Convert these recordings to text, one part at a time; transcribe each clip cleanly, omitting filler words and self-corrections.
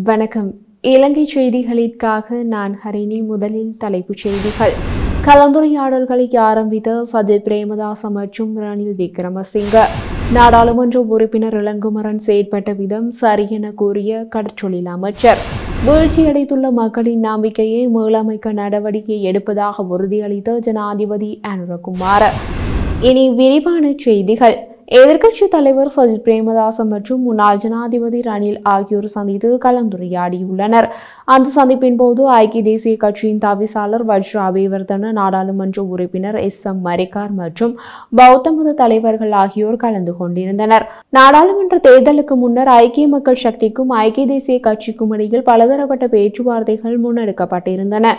வணக்கம். இலங்கை செய்திகளுக்காக நான் ஹரிணி. முதலில் தலைப்புச் செய்திகள். கலந்துரையாடல்களை ஆரம்பித்த சஜித் பிரேமதாச மற்றும் ரணில் விக்ரமசிங்க. நாடாளுமன்ற உறுப்பினர் இளங்குமரன் செயற்பட்ட விதம் சரியென கூறிய கடற்றொழில் அமைச்சர். வீழ்ச்சியடைந்துள்ள மக்களின் நம்பிக்கையை மீளமைக்க நடவடிக்கை எடுப்பதாக உறுதியளித்த ஜனாதிபதி அனுரகுமார. இனி விரிவான செய்திகள். எதிர்க்கட்சித் தலைவர் சஜித் பிரேமதாச மற்றும் முன்னாள் ஜனாதிபதி ரணில் ஆகியோர் சந்தித்து கலந்துரையாடியுள்ளனர். அந்த சந்திப்பின் போது ஐக்கிய தேசிய கட்சியின் தவிசாளர் வஜ்ர அபேவர்தன, நாடாளுமன்ற உறுப்பினர் எஸ்.எம். மரிக்கார் மற்றும் பௌத்த மத தலைவர்கள் ஆகியோர் கலந்து கொண்டிருந்தனர். நாடாளுமன்ற தேர்தலுக்கு முன்னர் ஐக்கிய மக்கள் சக்திக்கும் ஐக்கிய தேசிய கட்சிக்கும் இடையில் பலதரப்பட்ட பேச்சுவார்த்தைகள் முன்னெடுக்கப்பட்டிருந்தன.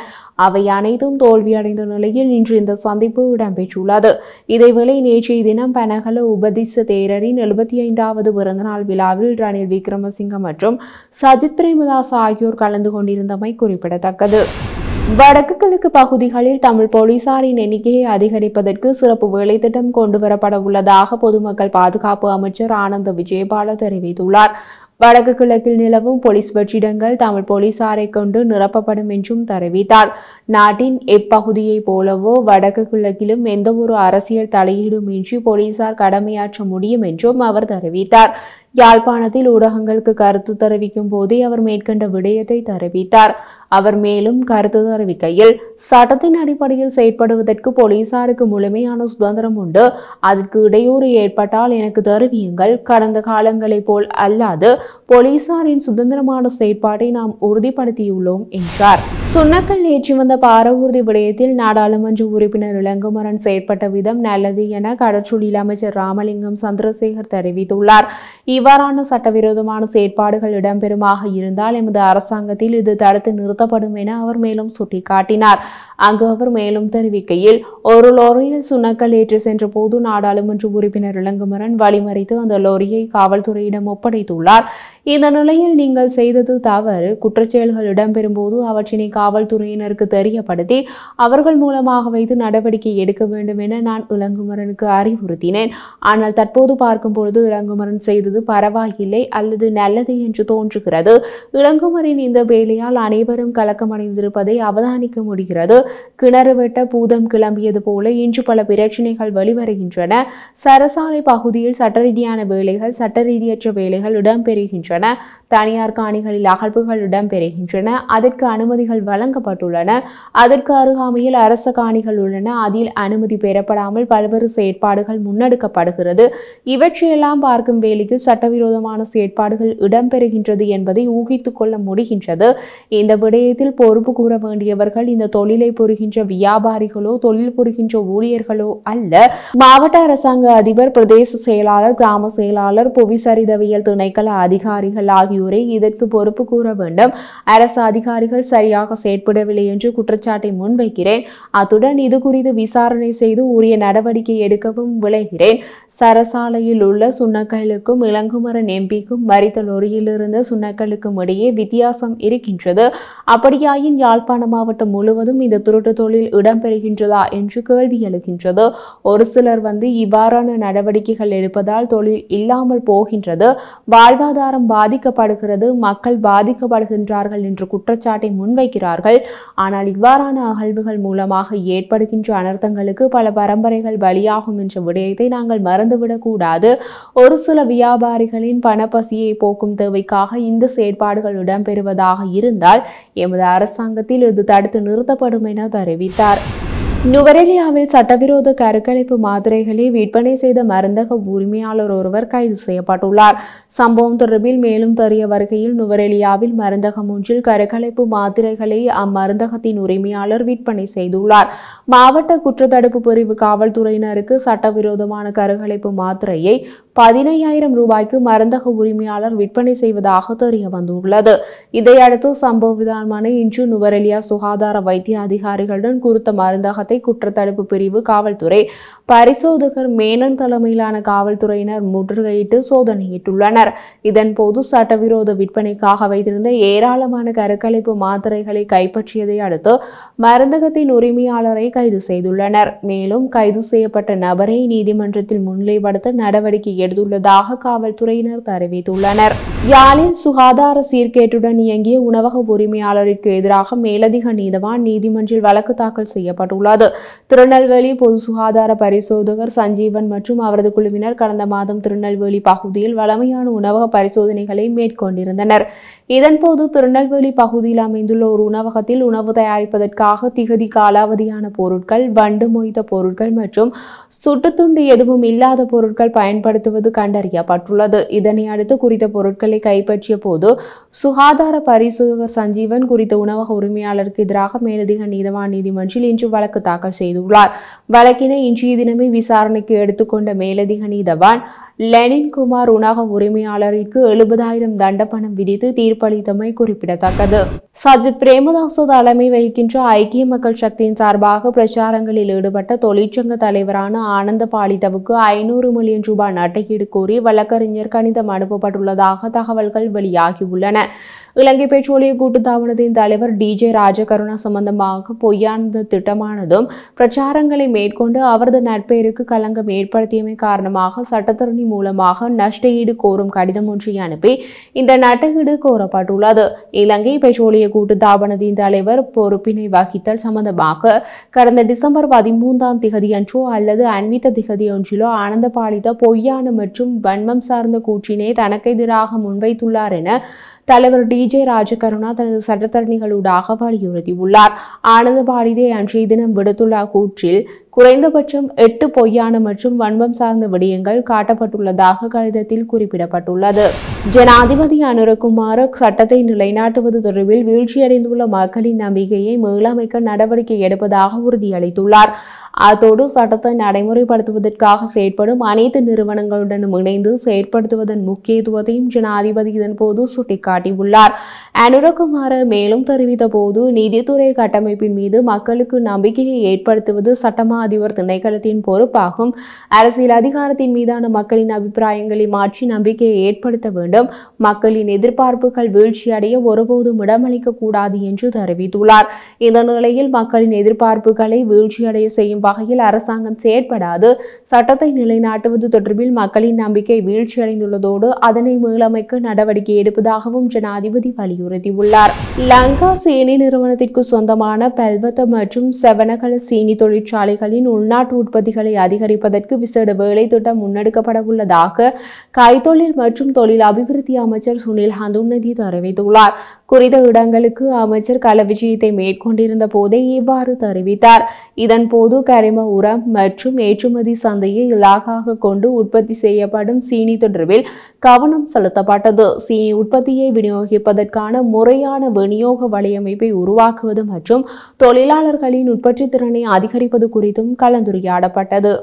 அவை அனைத்தும் தோல்வியடைந்த நிலையில் இன்று இந்த சந்திப்பு இடம்பெற்றுள்ளது. இதேவேளை நேற்றைய தினம் பனகல உபதிச தேரரின் 75வது பிறந்தநாள் விழாவில் ரணில் விக்ரமசிங்க மற்றும் சஜித் பிரேமதாச ஆகியோர் கலந்து கொண்டிருந்தமை குறிப்பிடத்தக்கது. வடக்கு கிழக்கு பகுதிகளில் தமிழ் போலீசாரின் எண்ணிக்கையை அதிகரிப்பதற்கு சிறப்பு வேலைத்திட்டம் கொண்டுவரப்பட உள்ளதாக பொதுமக்கள் பாதுகாப்பு அமைச்சர் ஆனந்த விஜயபால தெரிவித்துள்ளார். வடக்கு கிழக்கில் நிலவும் போலீஸ் வெற்றிடங்கள் தமிழ் போலீசாரை கொண்டு நிரப்பப்படும் என்றும் தெரிவித்தார். நாட்டின் எப்பகுதியை போலவோ வடக்கு கிழக்கிலும் எந்தவொரு அரசியல் தலையீடுமின்றி போலீசார் கடமையாற்ற முடியும் என்றும் அவர் தெரிவித்தார். யாழ்ப்பாணத்தில் ஊடகங்களுக்கு கருத்து தெரிவிக்கும் போதே அவர் மேற்கண்ட விடயத்தை தெரிவித்தார். அவர் மேலும் கருத்து தெரிவிக்கையில், சட்டத்தின் அடிப்படையில் செயற்படுவதற்கு போலீசாருக்கு முழுமையான சுதந்திரம் உண்டு. அதற்கு இடையூறு ஏற்பட்டால் எனக்கு தெரிவியுங்கள். கடந்த காலங்களைப் போல் அல்லாது போலீசாரின் சுதந்திரமான செயற்பாட்டை நாம் உறுதிப்படுத்தியுள்ளோம் என்றார். சுண்ணக்கல் ஏற்றி வந்த பாரவூர்தி விடயத்தில் நாடாளுமன்ற உறுப்பினர் இளங்குமரன் செயற்பட்ட விதம் நல்லது என கடற்றொழில் அமைச்சர் ராமலிங்கம் சந்திரசேகர் தெரிவித்துள்ளார். இவ்வாறான சட்டவிரோதமான செயற்பாடுகள் இடம்பெறுமாக இருந்தால் எமது அரசாங்கத்தில் இது தடுத்து நிறுத்தப்படும் என அவர் மேலும் சுட்டிக்காட்டினார். அங்கு அவர் மேலும் தெரிவிக்கையில், ஒரு லோரியில் சுண்ணக்கல் ஏற்றி சென்ற போது நாடாளுமன்ற உறுப்பினர் இளங்குமரன் வழிமறித்து அந்த லோரியை காவல்துறையிடம் ஒப்படைத்துள்ளார். இந்த நிலையில் நீங்கள் செய்தது தவறு. குற்றச்செயல்கள் இடம்பெறும் போது அவற்றினை காவல்துறையினருக்கு தெரியப்படுத்தி அவர்கள் மூலமாக வைத்து நடவடிக்கை எடுக்க வேண்டும் என நான் இளங்குமரனுக்கு அறிவுறுத்தினேன். ஆனால் தற்போது பார்க்கும் பொழுது இளங்குமரன் செய்தது பரவாயில்லை அல்லது நல்லது என்று தோன்றுகிறது. இளங்குமரின் இந்த வேலையால் அனைவரும் கலக்கமடைந்திருப்பதை அவதானிக்க முடிகிறது. கிணறு வெட்ட பூதம் கிளம்பியது போல இன்று பல பிரச்சினைகள் வெளிவருகின்றன. சரசாலை பகுதியில் சட்டரீதியான வேலைகள், சட்டரீதியற்ற வேலைகள் இடம்பெறுகின்றன. தனியார் காணிகளில் அகழ்வுகள் இடம்பெறுகின்றன. அதற்கு அனுமதிகள் வழங்கப்பட்டுள்ளன. அதற்கு அருகாமையில் அரச காணிகள் உள்ளன. அதில் அனுமதி பெறப்படாமல் பல்வேறு செயற்பாடுகள் முன்னெடுக்கப்படுகிறது. இவற்றையெல்லாம் பார்க்கும் வேளையில் சட்டவிரோதமான செயற்பாடுகள் இடம்பெறுகின்றது என்பதை ஊகித்துக் கொள்ள முடிகின்றது. இந்த விடயத்தில் பொறுப்பு கூற வேண்டியவர்கள் இந்த தொழிலை புரிகின்ற வியாபாரிகளோ தொழில் புரிகின்ற ஊழியர்களோ அல்ல. மாவட்ட அரசாங்க அதிபர், பிரதேச செயலாளர், கிராம செயலாளர், புவிசரிதவியல் திணைக்கள அதிகாரிகள் ஆகியோரை இதற்கு பொறுப்பு கூற வேண்டும். அரசு அதிகாரிகள் சரியாக செயற்படவில்லை என்று குற்றச்சாட்டை முன்வைக்கிறேன். அத்துடன் இது குறித்து விசாரணை செய்து உரிய நடவடிக்கை எடுக்கவும் விளைகிறேன். சரசாலையில் உள்ள சுண்ணக்கல்லுக்கும் இளங்குமரன் எம்பிக்கும் மறித்த லொரியில் இருந்த சுண்ணக்கல்லுக்கும் இடையே வித்தியாசம் இருக்கின்றது. அப்படியாயின் யாழ்ப்பாண மாவட்டம் முழுவதும் இந்த திருட்டு தொழில் இடம்பெறுகின்றதா என்று கேள்வி எழுகின்றது. ஒரு சிலர் இவ்வாறான நடவடிக்கைகள் எடுப்பதால் தொழில் இல்லாமல் போகின்றது, வாழ்வாதாரம் பாதிக்கப்படுகிறது, மக்கள் பாதிக்கப்படுகின்றார்கள் என்று குற்றச்சாட்டை முன்வைக்கிறார்கள். ஆனால் இவ்வாறான அகழ்வுகள் மூலமாக ஏற்படுகின்ற அனர்த்தங்களுக்கு பல பரம்பரைகள் பலியாகும் என்ற விடயத்தை நாங்கள் மறந்துவிடக் கூடாது. ஒரு சில வியாபாரிகளின் பணப்பசியை போக்கும் தேவைக்காக இந்த செயற்பாடுகள் இடம்பெறுவதாக இருந்தால் எமது அரசாங்கத்தில் இது தடுத்து நிறுத்தப்படும் என தெரிவித்தார். நுவரெலியாவில் சட்டவிரோத கருக்கலைப்பு மாத்திரைகளை விற்பனை செய்த மருந்தக உரிமையாளர் ஒருவர் கைது செய்யப்பட்டுள்ளார். சம்பவம் தொடர்பில் மேலும் தெரிய வருகையில், நுவரெலியாவில் மருந்தகம் ஒன்றில் கருக்கலைப்பு மாத்திரைகளை அம்மருந்தகத்தின் உரிமையாளர் விற்பனை செய்துள்ளார். மாவட்ட குற்றத்தடுப்பு பிரிவு காவல்துறையினருக்கு சட்டவிரோதமான கருக்கலைப்பு மாத்திரையை 15,000 ரூபாய்க்கு மருந்தக உரிமையாளர் விற்பனை செய்வதாக தெரிய வந்துள்ளது. இதையடுத்து சம்பவமான இன்று நுவரெலியா சுகாதார வைத்திய அதிகாரிகளுடன் குறித்த மருந்தகத்தை குற்றத்தடுப்பு பிரிவு காவல்துறை பரிசோதகர் மேனன் தலைமையிலான காவல்துறையினர் முற்றுகையிட்டு சோதனையிட்டுள்ளனர். இதன்போது சட்டவிரோத விற்பனைக்காக வைத்திருந்த ஏராளமான கருக்கலைப்பு மாத்திரைகளை கைப்பற்றியதை அடுத்து மருந்தகத்தின் உரிமையாளரை கைது செய்துள்ளனர். மேலும் கைது செய்யப்பட்ட நபரை நீதிமன்றத்தில் முன்னிலைப்படுத்த நடவடிக்கை எடுத்துள்ளதாக காவல்துறையினர் தெரிவித்துள்ளனர். யாழில் சுகாதார சீர்கேட்டுடன் இயங்கிய உணவக உரிமையாளருக்கு எதிராக மேலதிக நீதவான் நீதிமன்றில் வழக்கு தாக்கல் செய்யப்பட்டுள்ளது. திருநெல்வேலி பொது சுகாதார பரிசோதகர் சஞ்சீவன் மற்றும் அவரது குழுவினர் கடந்த மாதம் திருநெல்வேலி பகுதியில் வழமையான உணவக பரிசோதனைகளை மேற்கொண்டிருந்தனர். இதன்போது திருநெல்வேலி பகுதியில் அமைந்துள்ள ஒரு உணவகத்தில் உணவு தயாரிப்பதற்காக திகதி காலாவதியான பொருட்கள், வண்டு மொய்த்த பொருட்கள் மற்றும் சுட்டுத்துண்டு எதுவும் இல்லாத பொருட்கள் பயன்படுத்துவது கண்டறியப்பட்டுள்ளது. இதனை அடுத்து குறித்த பொருட்களை கைப்பற்றிய போது சுகாதார பரிசோதகர் சஞ்சீவன் குறித்த உணவக உரிமையாளருக்கு எதிராக மேலதிக நீதவான் நீதிமன்றில் இன்று வழக்கு தாக்கல் செய்துள்ளார். வழக்கினை இன்றைய தினமே விசாரணைக்கு எடுத்துக்கொண்ட மேலதிக நீதவான் லெனின்குமார் உணவக உரிமையாளருக்கு 70,000 தண்டப்பணம் விதித்து தீர்ப்பளித்தமை குறிப்பிடத்தக்கது. சஜித் பிரேமதாச தலைமை வகிக்கின்ற ஐக்கிய மக்கள் சக்தியின் சார்பாக பிரச்சாரங்களில் ஈடுபட்ட தொழிற்சங்க தலைவரான ஆனந்த பாலிதவுக்கு 500 மில்லியன் ரூபாய் நட்டையீடு கோரி வழக்கறிஞர் கடிதம் அனுப்பப்பட்டுள்ளதாக தகவல்கள் வெளியாகியுள்ளன. இலங்கை பெட்ரோலிய கூட்டுத்தாபனத்தின் தலைவர் டிஜே ராஜகருணா சம்பந்தமாக பொய்யான திட்டமானதும் பிரச்சாரங்களை மேற்கொண்டு அவரது நட்பெயருக்கு களங்கம் ஏற்படுத்தியமை காரணமாக சட்டத்தரணி மூலமாக நஷ்டஈடு கோரும் கடிதம் ஒன்றை அனுப்பி இந்த நட்டஈடு கோரப்பட்டுள்ளது. இலங்கை பெட்ரோலிய கூட்டுத்தாபனத்தின் தலைவர் பொறுப்பினை வகித்தல் சம்பந்தமாக கடந்த டிசம்பர் 13ஆம் திகதியன்றோ அல்லது அண்மித்த திகதியொன்றிலோ ஆனந்த பாலித பொய்யான மற்றும் வன்மம் சார்ந்த கூற்றினை தனக்கு எதிராக முன்வைத்துள்ளார் என தலைவர் டிஜே ராஜகருணா தனது சட்டத்தரணிகளூடாக வலியுறுத்தியுள்ளார். ஆனந்த பாலிதே அன்றைய தினம் விடுத்துள்ள கூற்றில் குறைந்தபட்சம் 8 பொய்யான மற்றும் வன்மம் சார்ந்த விடயங்கள் காட்டப்பட்டுள்ளதாக கடிதத்தில் குறிப்பிடப்பட்டுள்ளது. ஜனாதிபதி அனுரகுமார சட்டத்தை நிலைநாட்டுவது தொடர்பில் வீழ்ச்சியடைந்துள்ள மக்களின் நம்பிக்கையை மீளமைக்க நடவடிக்கை எடுப்பதாக உறுதியளித்துள்ளார். அத்தோடு சட்டத்தை நடைமுறைப்படுத்துவதற்காக செயற்படும் அனைத்து நிறுவனங்களுடனும் இணைந்து செயற்படுத்துவதன் முக்கியத்துவத்தையும் ஜனாதிபதி இதன்போது சுட்டிக்காட்டியுள்ளார். அனுரகுமார மேலும் தெரிவித்த போது நீதித்துறை கட்டமைப்பின் மீது மக்களுக்கு நம்பிக்கையை ஏற்படுத்துவது சட்டமா அதிபர் திணைக்களத்தின் பொறுப்பாகும். அரசியல் அதிகாரத்தின் மீதான மக்களின் அபிப்பிராயங்களை மாற்றி நம்பிக்கையை ஏற்படுத்த வேண்டும். மக்களின் எதிர்பார்ப்புகள் வீழ்ச்சியடைய ஒருபோதும் இடமளிக்க கூடாது என்று தெரிவித்துள்ளார். இந்த நிலையில் மக்களின் எதிர்பார்ப்புகளை வீழ்ச்சியடைய செய்யும் வகையில் அரசாங்கம் செயற்படாது. சட்டத்தை நிலைநாட்டுவது தொடர்பில் மக்களின் நம்பிக்கை வீழ்ச்சியடைந்துள்ளதோடு அதனை மீளமைக்க நடவடிக்கை எடுப்பதாகவும் ஜனாதிபதி வலியுறுத்தியுள்ளார். லங்கா சீனி நிறுவனத்திற்கு சொந்தமான பெல்வத்த மற்றும் செவனகல சீனி தொழிற்சாலைகளின் உள்நாட்டு உற்பத்திகளை அதிகரிப்பதற்கு விசேட வேலை திட்டம் முன்னெடுக்கப்பட உள்ளதாக கைத்தொழில் மற்றும் தொழில் அபிவிருத்தி அமைச்சர் சுனில் ஹந்துன்னதி தெரிவித்துள்ளார். குறித்த இடங்களுக்கு அமைச்சர் கள விஜயத்தை மேற்கொண்டிருந்த போதே இவ்வாறு தெரிவித்தார். இதன்போது கரிம உரம் மற்றும் ஏற்றுமதி சந்தையை இலக்காக கொண்டு உற்பத்தி செய்யப்படும் சீனி தொடர்பில் கவனம் செலுத்தப்பட்டது. சீனி உற்பத்தியை விநியோகிப்பதற்கான முறையான விநியோக வலையமைப்பை உருவாக்குவது மற்றும் தொழிலாளர்களின் உற்பத்தி திறனை அதிகரிப்பது குறித்தும் கலந்துரையாடப்பட்டது.